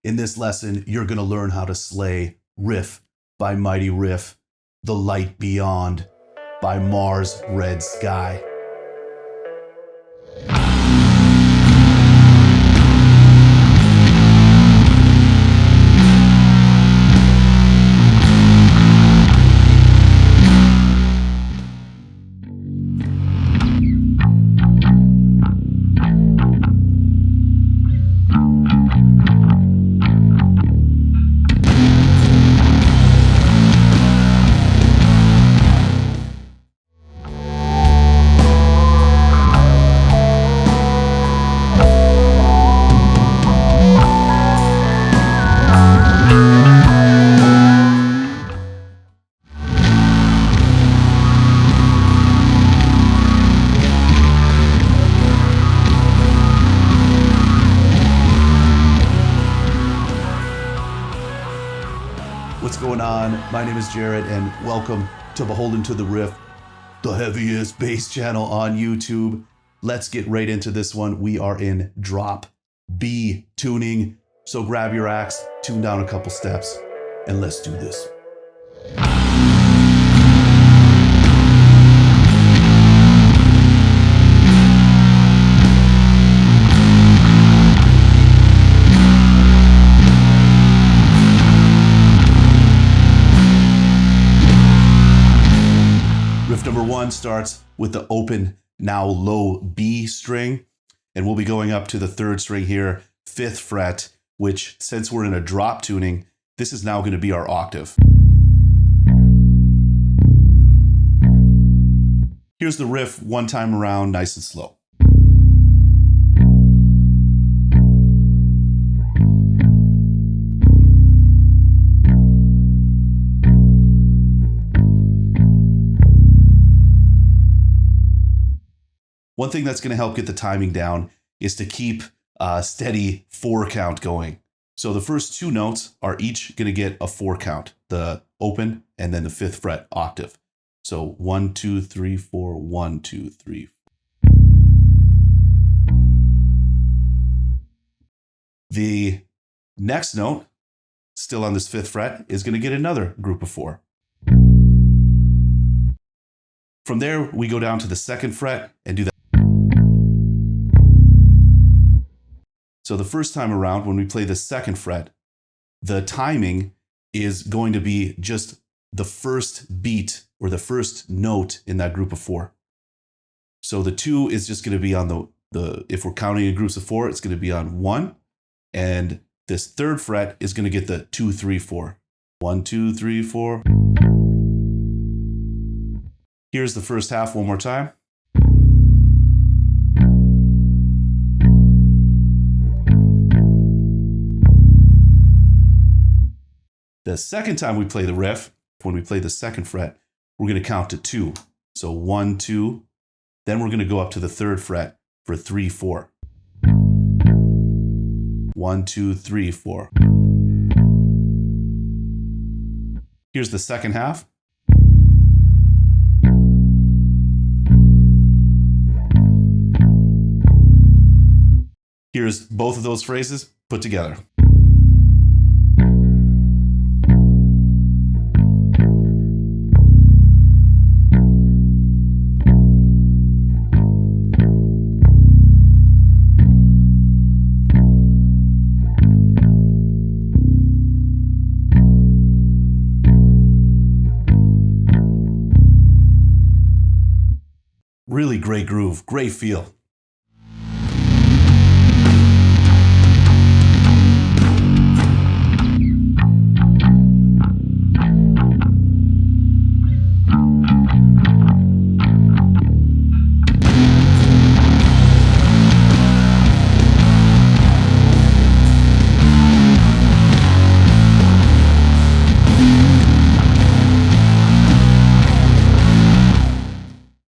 In this lesson, you're going to learn how to slay Riff by Mighty Riff, The Light Beyond by Mars Red Sky. What's going on? My name is Jered, and welcome to Beholden to the Riff, the heaviest bass channel on YouTube. Let's get right into this one. We are in drop B tuning, so grab your axe, tune down a couple steps, and let's do this. Riff number one starts with the open, now low B string, and we'll be going up to the third string here, 5th fret, which, since we're in a drop tuning, this is now going to be our octave. Here's the riff one time around, nice and slow. One thing that's going to help get the timing down is to keep a steady 4 count going. So the first 2 notes are each going to get a 4 count, the open and then the 5th fret octave. So 1, 2, 3, 4, 1, 2, 3. The next note, still on this 5th fret, is going to get another group of 4. From there, we go down to the 2nd fret and do that. So the first time around, when we play the 2nd fret, the timing is going to be just the first beat or the first note in that group of 4. So the 2 is just going to be on the if we're counting in groups of 4, it's going to be on 1. And this 3rd fret is going to get the 2, 3, 4. 1, 2, 3, 4. Here's the first half one more time. The second time we play the riff, when we play the 2nd fret, we're going to count to 2. So 1, 2. Then we're going to go up to the 3rd fret for 3, 4. 1, 2, 3, 4. Here's the second half. Here's both of those phrases put together. Really great groove, great feel.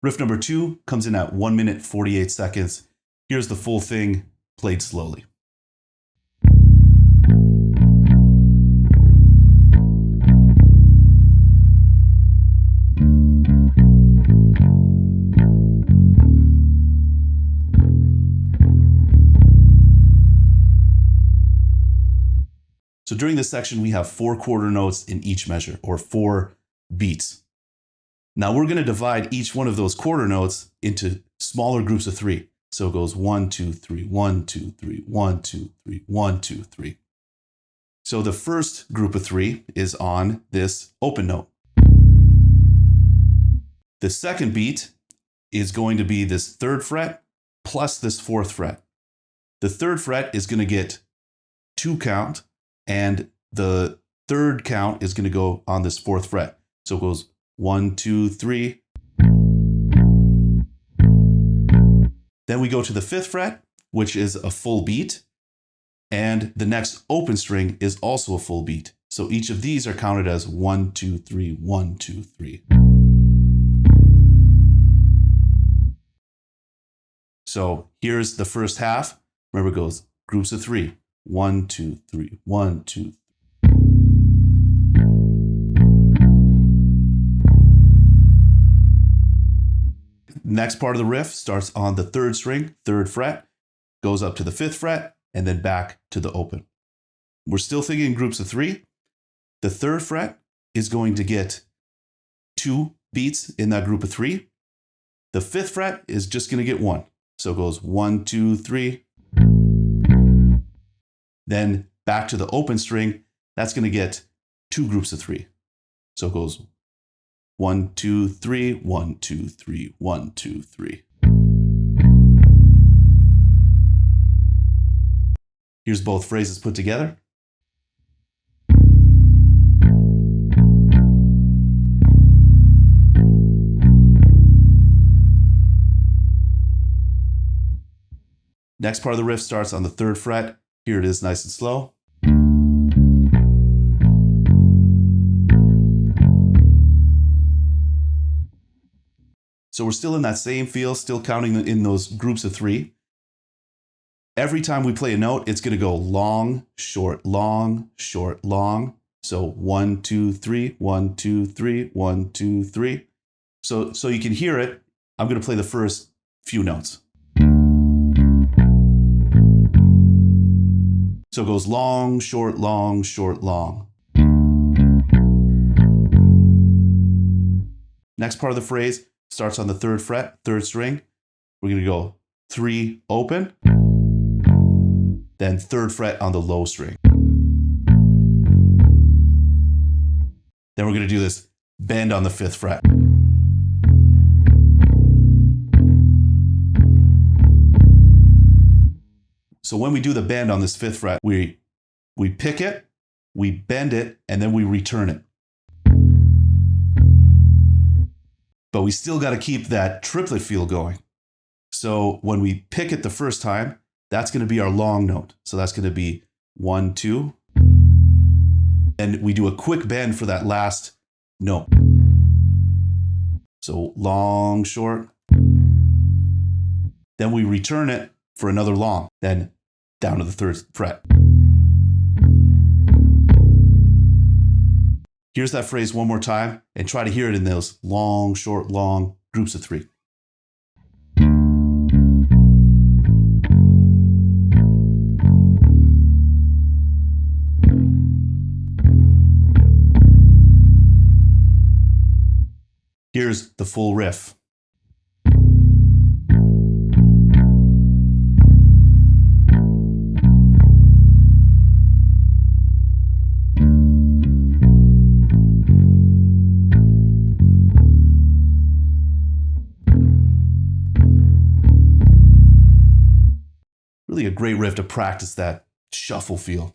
Riff number 2 comes in at 1 minute 48 seconds. Here's the full thing played slowly. So during this section, we have 4 quarter notes in each measure, or 4 beats. Now we're going to divide each one of those quarter notes into smaller groups of 3. So it goes 1, 2, 3, 1, 2, 3, 1, 2, 3, 1, 2, 3. So the first group of 3 is on this open note. The second beat is going to be this 3rd fret plus this 4th fret. The 3rd fret is going to get 2 count, and the 3rd count is going to go on this 4th fret. So it goes 1, 2, 3. Then we go to the 5th fret, which is a full beat. And the next open string is also a full beat. So each of these are counted as 1, 2, 3, 1, 2, 3. So here's the first half. Remember, it goes groups of 3. 1, 2, 3, 1, 2, 3. Next part of the riff starts on the 3rd string, 3rd fret, goes up to the 5th fret, and then back to the open. We're still thinking in groups of 3. The 3rd fret is going to get 2 beats in that group of 3. The 5th fret is just going to get 1. So it goes 1, 2, 3. Then back to the open string, that's going to get 2 groups of 3. So it goes 1, 2, 3, 1, 2, 3, 1, 2, 3. Here's both phrases put together. Next part of the riff starts on the 3rd fret. Here it is nice and slow. So we're still in that same feel, still counting in those groups of 3. Every time we play a note, it's going to go long, short, long, short, long. So 1, 2, 3, 1, 2, 3, 1, 2, 3. So you can hear it. I'm going to play the first few notes. So it goes long, short, long, short, long. Next part of the phrase starts on the 3rd fret, 3rd string. We're going to go 3 open, then 3rd fret on the low string. Then we're going to do this bend on the 5th fret. So when we do the bend on this 5th fret, we pick it, we bend it, and then we return it. But we still got to keep that triplet feel going. So when we pick it the first time, that's going to be our long note. So that's going to be 1, 2. And we do a quick bend for that last note. So long, short. Then we return it for another long, then down to the 3rd fret. Here's that phrase one more time, and try to hear it in those long, short, long groups of 3. Here's the full riff. Really a great riff to practice that shuffle feel.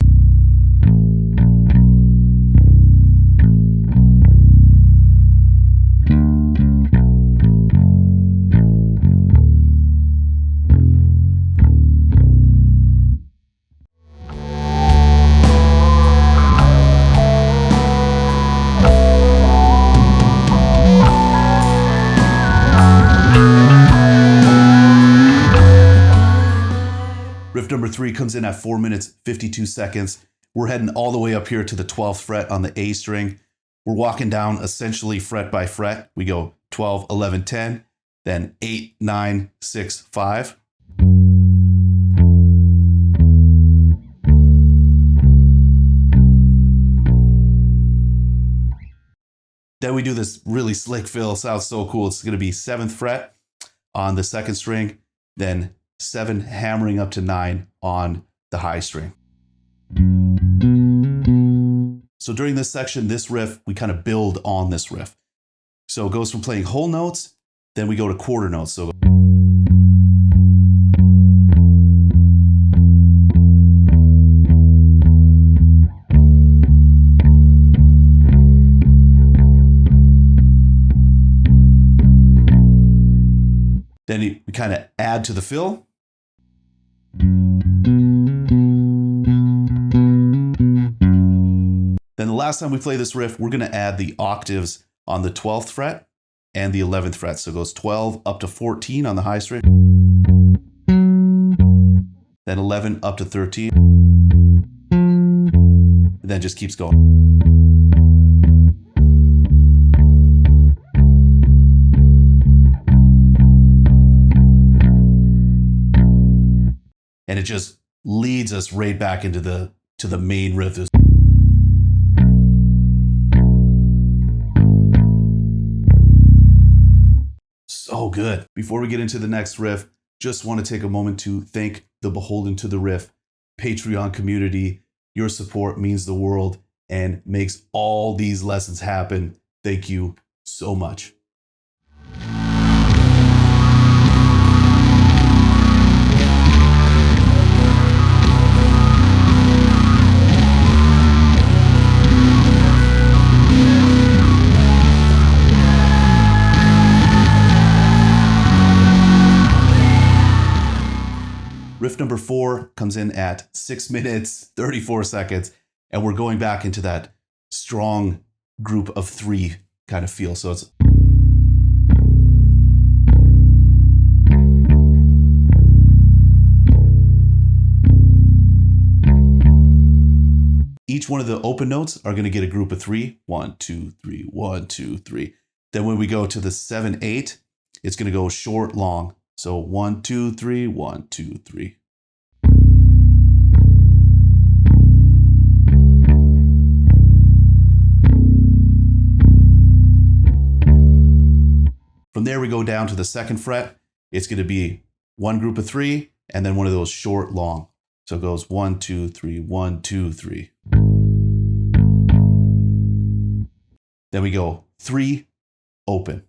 Riff number 3 comes in at 4 minutes, 52 seconds. We're heading all the way up here to the 12th fret on the A string. We're walking down essentially fret by fret. We go 12, 11, 10, then 8, 9, 6, 5. Then we do this really slick fill. Sounds so cool. It's going to be 7th fret on the 2nd string, then 7 hammering up to 9 on the high string. So during this section, this riff, we kind of build on this riff. So it goes from playing whole notes, then we go to quarter notes. So then we kind of add to the fill. Then the last time we play this riff, we're going to add the octaves on the 12th fret and the 11th fret. So it goes 12 up to 14 on the high string. Then 11 up to 13. And then just keeps going. And it just leads us right back into the main riff. So good. Before we get into the next riff, just want to take a moment to thank the Beholden to the Riff Patreon community. Your support means the world and makes all these lessons happen. Thank you so much. Riff number 4 comes in at 6 minutes, 34 seconds, and we're going back into that strong group of 3 kind of feel. So it's each one of the open notes are going to get a group of 3. 1, 2, 3, 1, 2, 3. Then when we go to the 7, 8, it's going to go short, long. So 1, 2, 3, 1, 2, 3. From there, we go down to the 2nd fret. It's going to be 1 group of 3, and then one of those short, long. So it goes 1, 2, 3, 1, 2, 3. Then we go 3, open.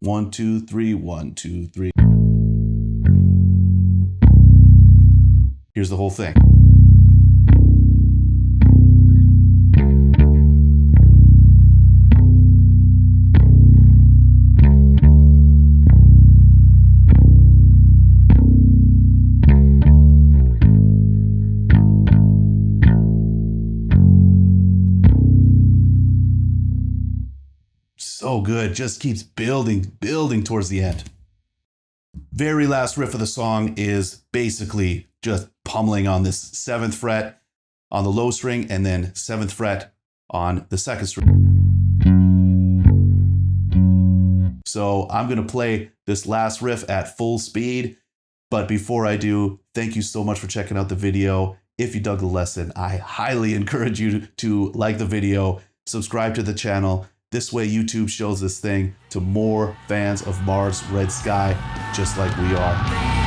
1, 2, 3, 1, 2, 3. Here's the whole thing. So good, just keeps building towards the end. Very last riff of the song is basically just pummeling on this 7th fret on the low string and then 7th fret on the 2nd string. So I'm going to play this last riff at full speed, but before I do, thank you so much for checking out the video. If you dug the lesson, I highly encourage you to like the video, subscribe to the channel. This way YouTube shows this thing to more fans of Mars Red Sky, just like we are.